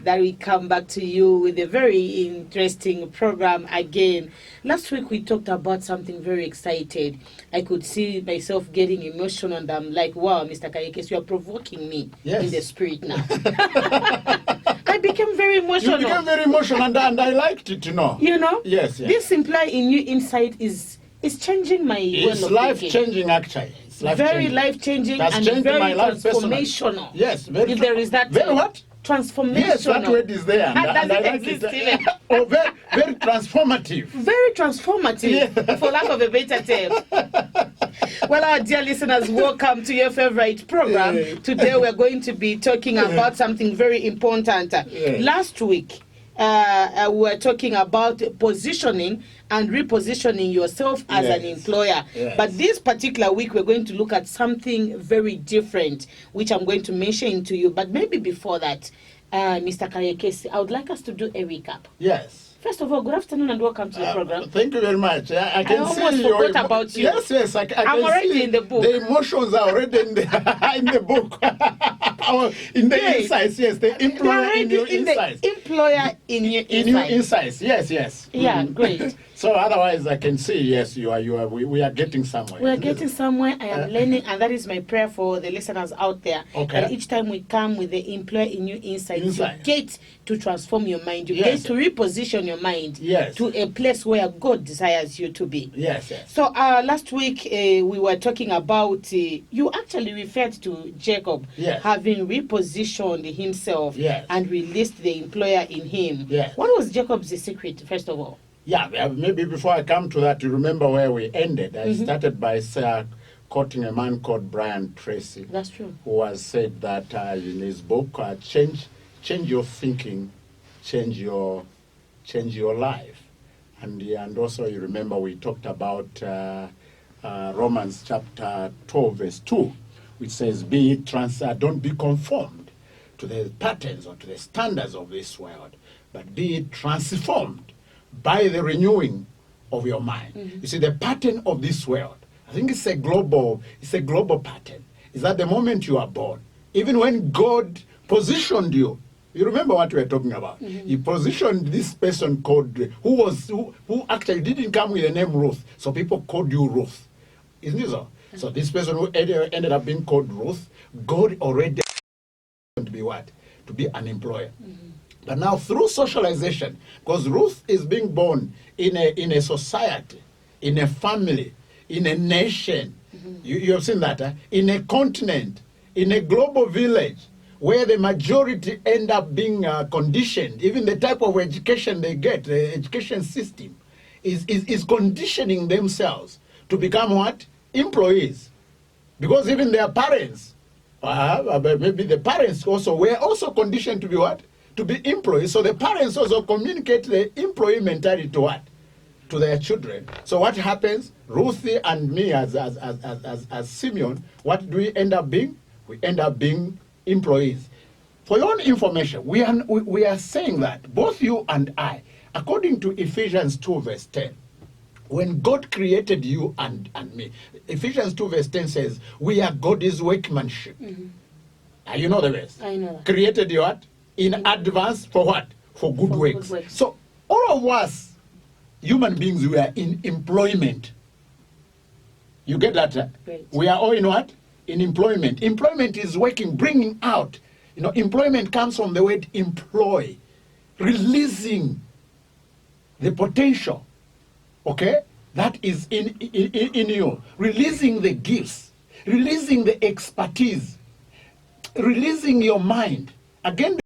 that we come back to you with a very interesting program again. Last week we talked about something very excited. I could see myself getting emotional and I'm like, wow, Mr. Kayekes, you are provoking me in the spirit now. I became very emotional. You became very emotional and I liked it, You know? Yes. This Imply in You insight is changing my way of It's life-changing, actually. It's very life-changing and very transformational. Yes, very. If there is that very what? Transformational. Yes, that word is there. And I like it. Oh, very transformative. Very transformative, for lack of a better term. Well, our dear listeners, welcome to your favorite program. Today we're going to be talking about something very important. Last week, we were talking about positioning and repositioning yourself as an employer. But this particular week, we're going to look at something very different, which I'm going to mention to you. But maybe before that, Mr. Kayekes, I would like us to do a recap. Yes. First of all, good afternoon and welcome to the program. Thank you very much. I can almost see forgot about you. Yes, I I'm already in the book. The emotions are already in the in the book. In the insights, yes, the employer in your insights. The employer in your insights. In your insights, yes. Yeah, great. So otherwise, I can see, yes, we are getting somewhere. We are getting somewhere. I am learning, and that is my prayer for the listeners out there. Okay. That each time we come with the employer in your insights, you get to transform your mind. You get to reposition your mind to a place where God desires you to be. Yes. So last week we were talking about, you actually referred to Jacob having repositioned himself and released the employer in him. What was Jacob's secret, first of all? Yeah, maybe before I come to that, you remember where we ended. I started by quoting a man called Brian Tracy. That's true. Who has said that in his book, change your thinking, change your life. And also you remember we talked about Romans chapter 12, verse 2, which says, don't be conformed to the patterns or to the standards of this world, but be transformed by the renewing of your mind. You see, the pattern of this world, I think it's a global pattern. Is that the moment you are born, even when God positioned you, you remember what we were talking about. He positioned this person called, who actually didn't come with the name Ruth, so people called you Ruth. Isn't it so? So this person who ended up being called Ruth, God already to be what? To be an employer. But now through socialization, because Ruth is being born in a society, in a family, in a nation. You have seen that, in a continent, in a global village, where the majority end up being conditioned. Even the type of education they get, the education system, is conditioning themselves to become what? Employees. Because even their parents, maybe the parents also were also conditioned to be what? To be employees. So the parents also communicate the employee mentality to what? To their children. So what happens? Ruthie and me as Simeon, what do we end up being? We end up being employees. For your own information, we are saying that both you and I, according to Ephesians 2 verse 10, when God created you and me, Ephesians 2 verse 10 says, we are God's workmanship. You know the verse? I know that. Created you what? In advance for what? For good works. So all of us, human beings, we are in employment. You get that? We are all in what? In employment. Employment is working, bringing out. Employment comes from the word employ, releasing the potential, okay, that is in you, releasing the gifts, releasing the expertise, releasing your mind. Again,